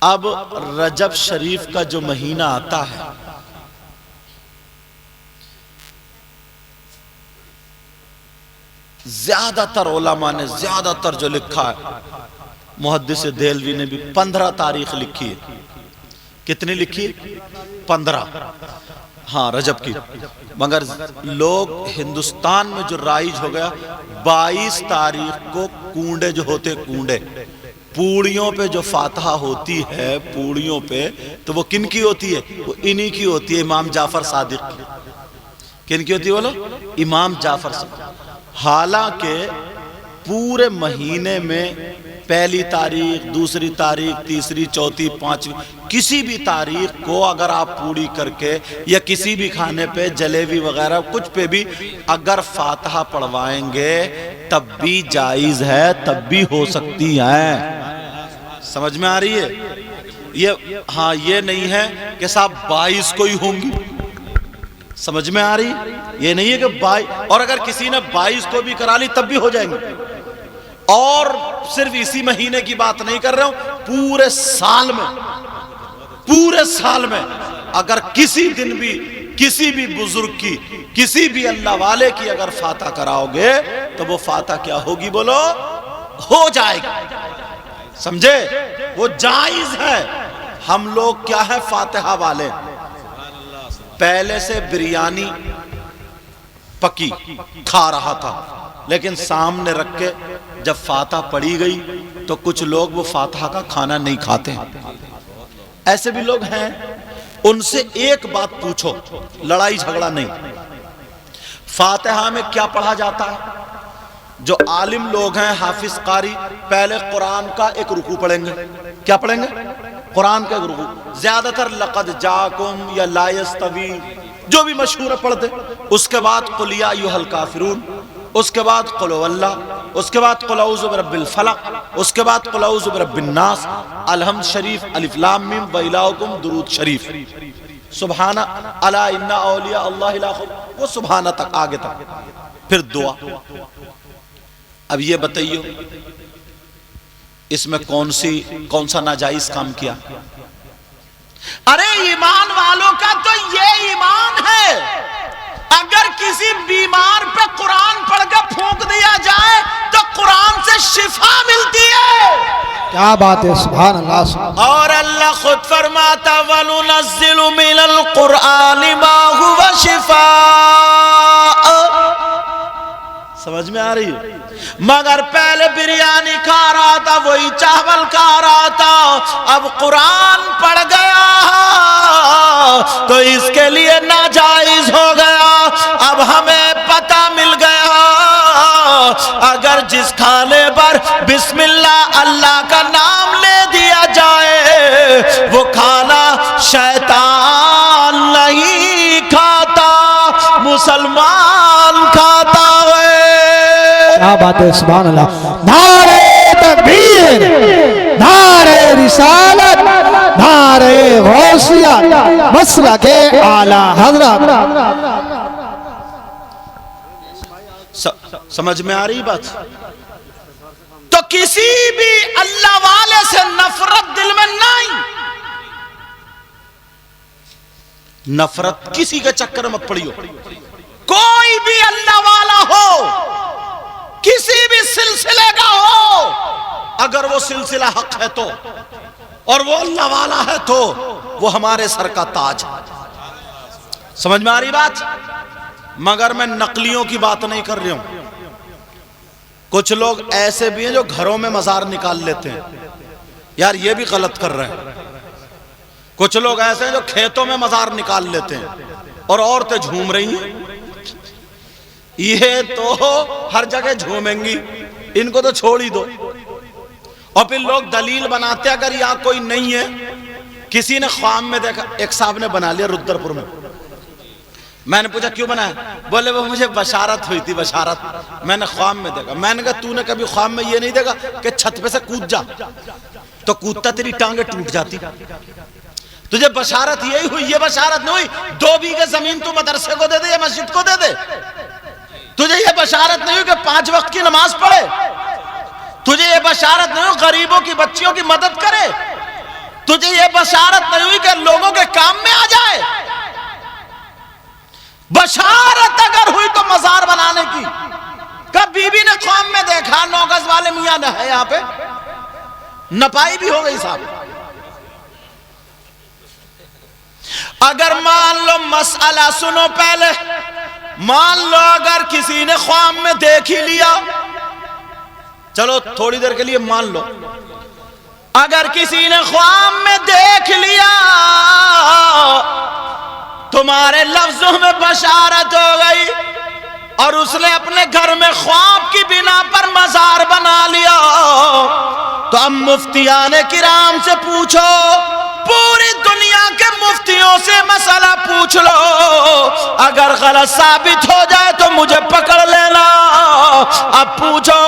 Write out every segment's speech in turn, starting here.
अब रजब शरीफ का जो महीना आता है, ज्यादातर उलमा ने ज्यादातर जो लिखा है, मुहद्दिस देहलवी ने भी 15 तारीख लिखी है। कितनी लिखी? 15, हाँ रजब की। मगर लोग हिंदुस्तान में जो राइज हो गया, 22 तारीख को कूंडे जो होते, कूंडे पूड़ियों पे जो फातहा होती है, पूड़ियों पे, तो वो किन की होती है? वो इन्हीं की होती है, इमाम जाफर सादिक की। किन की होती है बोलो? इमाम जाफर सादिक। हालांकि पूरे महीने में पहली तारीख, दूसरी तारीख, तीसरी, चौथी, पांचवी, किसी भी तारीख को अगर आप पूड़ी करके या किसी भी खाने पे जलेबी वगैरह कुछ पे भी अगर फातहा पढ़वाएंगे तब भी जायज है, तब भी हो सकती है। समझ में आ रही है ये? हाँ, ये नहीं है कि साहब 22 को ही होंगी। समझ में आ रही? ये नहीं है कि 22, और अगर किसी ने 22 को भी करा ली तब भी हो जाएंगे। और सिर्फ इसी महीने की बात नहीं कर रहा हूं, पूरे साल में, पूरे साल में अगर किसी दिन भी किसी भी बुजुर्ग की, किसी भी अल्लाह वाले की अगर फातहा कराओगे तो वो फातहा क्या होगी बोलो? हो जाएगी। समझे? वो जायज है। हम लोग क्या है, फातिहा वाले। पहले से बिरयानी पकी खा रहा था, लेकिन सामने रख के जब फातहा पड़ी गई तो कुछ लोग वो फातहा का खाना नहीं खाते। ऐसे भी लोग हैं। उनसे एक बात पूछो, लड़ाई झगड़ा नहीं। फातिहा में क्या पढ़ा जाता है? जो आलिम लोग हैं, हाफिज कारी, पहले कुरान का एक रुकू पढ़ेंगे। क्या पढ़ेंगे? कुरान का एक रुकू। ज्यादातर लक़द जाकुम या ला यस्तवी जो भी मशहूर है पढ़ते। उसके बाद कुल या अय्युहल काफिरून, उसके बाद कुल हुवल्लाह, उसके बाद कुल औज़ु बिरब्बिल फलक, उसके बाद कुल औज़ु बिरब्बिन नास, अलहम्द शरीफ, अलिफ लाम मीम, व इलाहुकुम दुरूद शरीफ, सुबहाना अला इन्ना औलिया अल्लाह ला खौफ, वो सुबहाना तक, आगे तक, फिर दुआ। अब ये बताइए इसमें कौन सा नाजायज काम किया? अरे ईमान वालों का तो ये ईमान है, अगर किसी बीमार पे कुरान पढ़ के फूंक दिया जाए तो कुरान से शिफा मिलती है। क्या बात है, सुभान अल्लाह। और अल्लाह खुद फरमाता वनुनज़्ज़िलु मिनल कुरानि मा हुवा शिफा। समझ में आ रही है? मगर पहले बिरयानी खा रहा था, वही चावल खा रहा था, अब कुरान पढ़ गया तो इसके लिए नाजायज हो गया। अब हमें पता मिल गया, अगर जिस खाने पर बिस्मिल्लाह अल्लाह का नाम ले दिया जाए वो खाना शैतान नहीं खाता, मुसलमान खाता है। क्या बात है, सुभान अल्लाह। नारे तकबीर, नारे रिसालत, नारे गौसिया, मसलके आला हज़रत। समझ में आ रही बात? तो किसी भी अल्लाह वाले से नफरत दिल में नहीं। नफरत किसी के चक्कर में मत पड़ियो। कोई भी अल्लाह वाला हो, किसी भी सिलसिले का हो, अगर वो सिलसिला हक है तो, और वो अल्लाह वाला है तो वो हमारे सर का ताज है। समझ में आ रही बात? मगर मैं नकलियों की बात नहीं कर रही हूं। कुछ लोग ऐसे भी हैं जो घरों में मजार निकाल लेते हैं, यार ये भी गलत कर रहे हैं। कुछ लोग ऐसे हैं जो खेतों में मजार निकाल लेते हैं और औरतें झूम रही हैं। ये तो हर जगह झूमेंगी, इनको तो छोड़ ही दो। और फिर लोग दलील बनाते, अगर यहाँ कोई नहीं है, किसी ने ख्वाब में देखा, एक साहब ने बना लिया रुद्रपुर में। मैंने पूछा क्यों बनाया? बोले वो मुझे बशारत हुई थी, बशारत मैंने ख्वाब में देखा। मैंने कहा तूने कभी ख्वाब में ये नहीं देखा कि छत पे से कूद जा, तो कूदता तेरी टांगे टूट जाती। तुझे बशारत यही हुई, ये बशारत नहीं हुई 2 बीघे जमीन तू मदरसे को दे दे या मस्जिद को दे दे। तुझे ये बशारत नहीं हुई कि 5 वक्त की नमाज पढ़े। तुझे ये बशारत नहीं हुई गरीबों की बच्चियों की मदद करे। तुझे ये बशारत नहीं हुई कि लोगों के काम में आ जाए? बशारत अगर हुई तो मजार बनाने की। कब बीबी ने ख्वाब में देखा 9 गज वाले मियां है यहां पे, नपाई भी हो गई साहब। अगर मान लो मसला सुनो पहले, मान लो अगर किसी ने ख्वाब में देख ही लिया, चलो थोड़ी देर के लिए मान लो, अगर किसी ने ख्वाब में देख लिया तुम्हारे लफ्जों में बशारत हो गई और उसने अपने घर में ख्वाब की बिना पर मजार बना लिया, तो अब मुफ्तियाने किराम से पूछो, पूरी दुनिया के मुफ्तियों से मसला पूछ लो, अगर गलत साबित हो जाए तो मुझे पकड़ लेना। अब पूछो,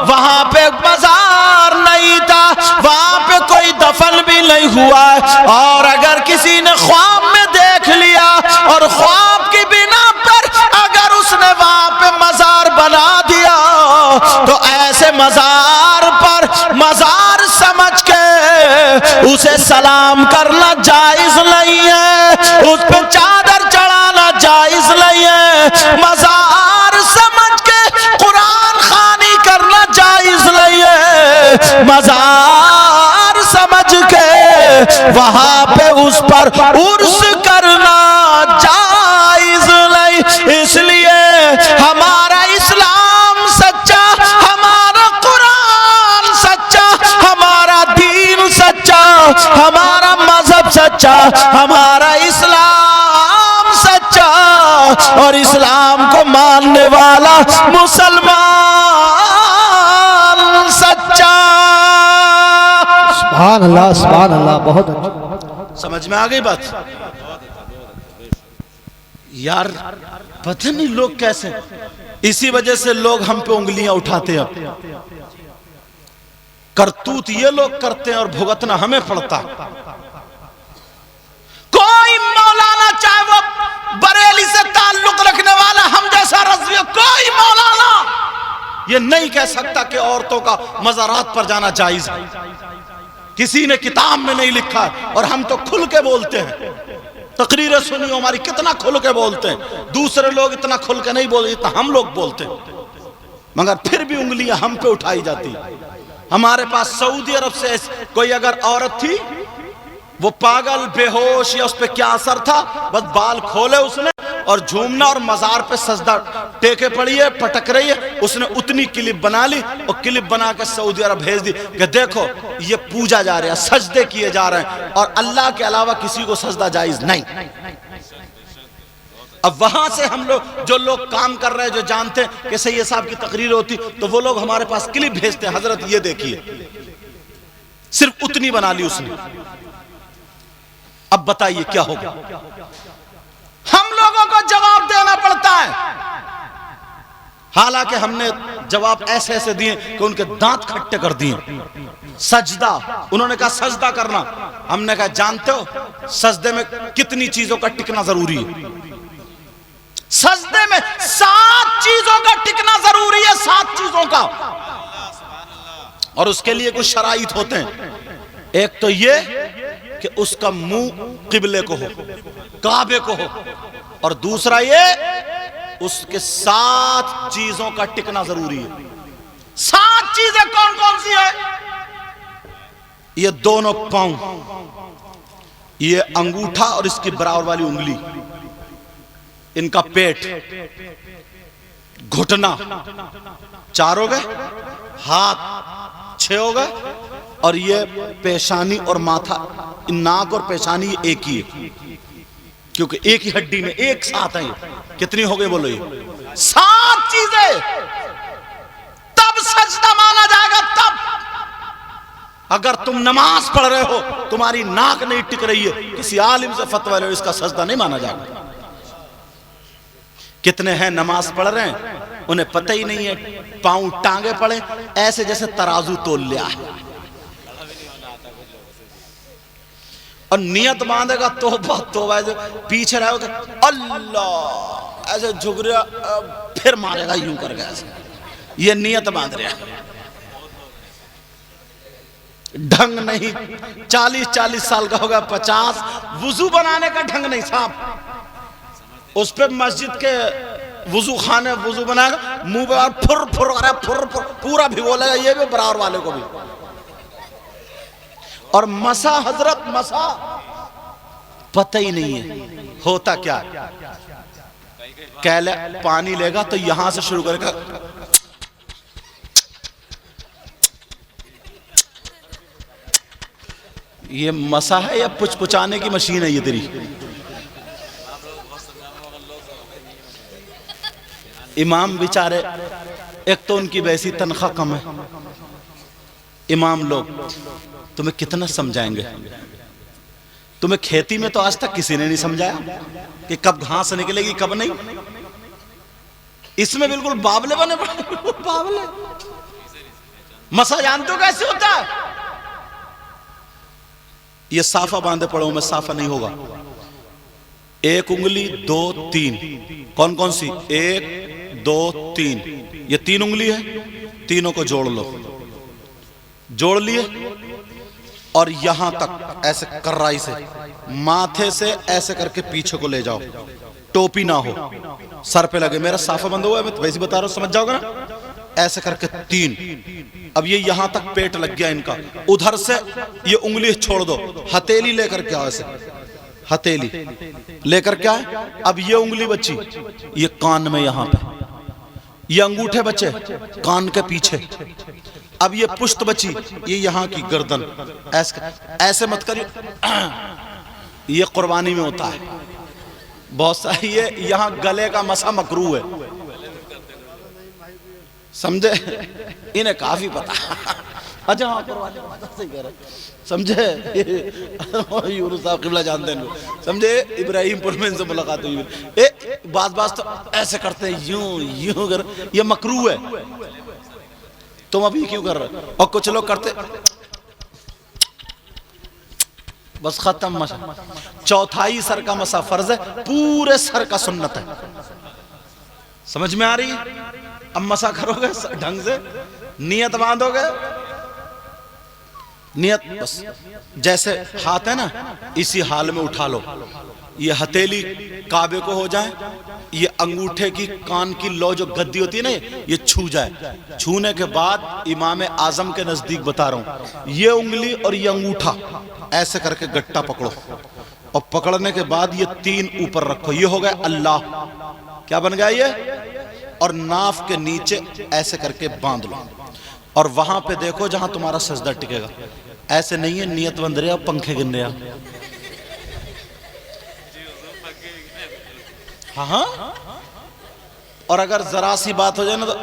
वहां पे मजार नहीं था, वहां पे कोई दफन भी नहीं हुआ, और अगर किसी ने ख्वाब में देख लिया और ख्वाब की बिना पर अगर उसने वहां पे मजार बना दिया, तो ऐसे मजार पर मजार समझ के उसे सलाम करना जायज नहीं है, उस पे चादर चढ़ाना जायज नहीं है, मजार समझ के कुरान खानी करना जायज नहीं है, मजार समझ के वहां पे उस पर उर्स करना जायज नहीं। इसलिए हमारा इस्लाम सच्चा, हमारा कुरान सच्चा, हमारा दीन सच्चा, हमारा मजहब सच्चा, हमारा इस्लाम सच्चा, और इस्लाम को मानने वाला मुसलमान सच्चा। सुभान अल्लाह, सुभान अल्लाह, बहुत अच्छा। समझ में आ गई बात? यार पता नहीं लोग कैसे, इसी वजह से लोग हम पे उंगलियां उठाते हैं। अब करतूत ये लोग करते हैं और भुगतना हमें पड़ता। कोई मौलाना, चाहे वो बरेली से ताल्लुक रखने वाला हम जैसा रज़वी, कोई मौलाना ये नहीं कह सकता कि औरतों का मज़ारात पर जाना जायज है। किसी ने किताब में नहीं लिखा है, और हम तो खुल के बोलते हैं। तकरीरें सुनिए हमारी, कितना खुल के बोलते हैं। दूसरे लोग इतना खुल के नहीं बोलते जितना हम लोग बोलते हैं, मगर फिर भी उंगलियां हम पे उठाई जाती। हमारे पास सऊदी अरब से कोई अगर औरत थी, वो पागल बेहोश या उस पर क्या असर था, बस बाल खोले उसने और झूमना और मजार पे सजदा टेके पड़ी है, पटक रही है, उसने उतनी क्लिप बना ली और क्लिप बना के सऊदी अरब भेज दी कि देखो ये पूजा जा रहा है, सजदे किए जा रहे हैं, और अल्लाह के अलावा किसी को सजदा जायज नहीं। अब वहां से हम लोग, जो लोग काम कर रहे हैं, जो जानते हैं कि सैयद साहब की तकरीर होती, तो वो लोग हमारे पास क्लिप भेजते हैं, हजरत ये देखिए, सिर्फ उतनी बना ली उसने। अब बताइए क्या होगा? हम लोगों को जवाब देना पड़ता है। हालांकि हमने जवाब ऐसे ऐसे दिए कि उनके दांत खट्टे कर दिए। सजदा, उन्होंने कहा सजदा करना, हमने कहा जानते हो सजदे में कितनी चीजों का टिकना जरूरी है? सजदे में 7 चीजों का टिकना जरूरी है, 7 चीजों का, और उसके लिए कुछ शराइत होते हैं। एक तो ये कि उसका मुंह किबले को हो, काबे को हो, और दूसरा ये उसके 7 चीजों का टिकना जरूरी है। 7 चीजें कौन कौन सी है? ये दोनों पांव, ये अंगूठा और इसकी बराबर वाली उंगली, इनका पेट, घुटना 4 हो गए, हाथ 6 हो गए, और ये पेशानी और माथा, नाक और पेशानी ये एक ही है, क्योंकि एक ही हड्डी में एक साथ है। कितनी हो गई बोलो? ये 7 चीजें, तब सजदा माना जाएगा। तब अगर तुम नमाज पढ़ रहे हो, तुम्हारी नाक नहीं टिक रही है, किसी आलिम से फतवा लो, इसका सजदा नहीं माना जाएगा। कितने हैं नमाज पढ़ रहे हैं, उन्हें पता ही नहीं है, पांव टांगे पड़े ऐसे जैसे तराजू तोल लिया है, और नियत बांधेगा तौबा तौबा, पीछे रहेगा अल्लाह ऐसे झुक रहा, फिर मारेगा यूं करके ऐसे, ये नियत बांध रहा है। ढंग नहीं, 40-40 साल का होगा, 50, वुजू बनाने का ढंग नहीं साहब। उस पे मस्जिद के वुजू खाने वुजू बनाएगा, मुंह पे फुर फुर अरे फुर फुर पूरा भिगोलेगा, ये भी बराबर वाले को भी। और मसा हजरत मसा पता ही नहीं है होता क्या। कहले पानी लेगा तो यहां से शुरू करेगा, ये मसा है या पुचपुचाने की मशीन है ये तेरी। इमाम बेचारे, एक तो उनकी वैसी तनख्वाह कम है, इमाम लोग तुम्हें कितना समझाएंगे। तुम्हें खेती में तो आज तक किसी ने नहीं समझाया कि कब घास निकलेगी कब नहीं। इसमें बिल्कुल बावले बने पड़े, बावले। मसा जानते हो कैसे होता है? ये साफा बांधे पड़ो में साफा नहीं होगा। 1 उंगली 2 3, कौन कौन सी? 1 2 3, ये 3 उंगली है, तीनों को जोड़ लो। जोड़ लिए और यहां तक ऐसे कर्राई से माथे से ऐसे करके पीछे को ले जाओ, टोपी ना हो, सर पे लगे। मेरा साफा बंद हुआ है, मैं वैसे बता रहा हूं, समझ जाओगे ना। ऐसे करके 3। अब ये यहां तक पेट लग गया इनका, उधर से ये उंगली छोड़ दो, हथेली लेकर के आओ, ऐसे हथेली लेकर के आए। अब ये उंगली बची ये कान में, यहां पे ये अंगूठे बचे कान के पीछे। अब ये पुश्त बची ये यहां की गर्दन, ऐसे मत करिए, ये कुर्बानी में होता है बहुत सारी। ये यहां गले का मसा मकरू है, समझे? इन्हें काफी पता। अच्छा हाँ, कुर्बानी सही कह रहे, समझे? यूनुस साहब किबला जानते हैं, समझे? इब्राहिमपुर में इनसे मुलाकात हुई, बात तो ऐसे करते हैं, यूं यूं कर, ये मकरू है। तुम अभी क्यों कर रहे हो? और कुछ लोग करते बस, खत्म मसा। चौथाई सर का मसा फर्ज है, पूरे सर का सुन्नत है। समझ में आ रही है? अब मसा करोगे ढंग से, नियत बांधोगे, नियत बस जैसे हाथ है ना, इसी हाल में उठा लो। ये हथेली काबे को हो जाए, ये अंगूठे की कान की लो जो गद्दी होती है ना, ये छू जाए। छूने के बाद इमाम आजम के नजदीक बता रहा हूं, ये उंगली और ये अंगूठा ऐसे करके गट्टा पकड़ो, और पकड़ने के बाद ये 3 ऊपर रखो। ये हो गया अल्लाह, क्या बन गया ये? और नाफ के नीचे ऐसे करके बांध लो, और वहां पे देखो जहां तुम्हारा सजदा टिकेगा। ऐसे नहीं है नियत बंद रहे पंखे गिन रहे। हाँ हाँ, और अगर जरा सी बात हो जाए ना तो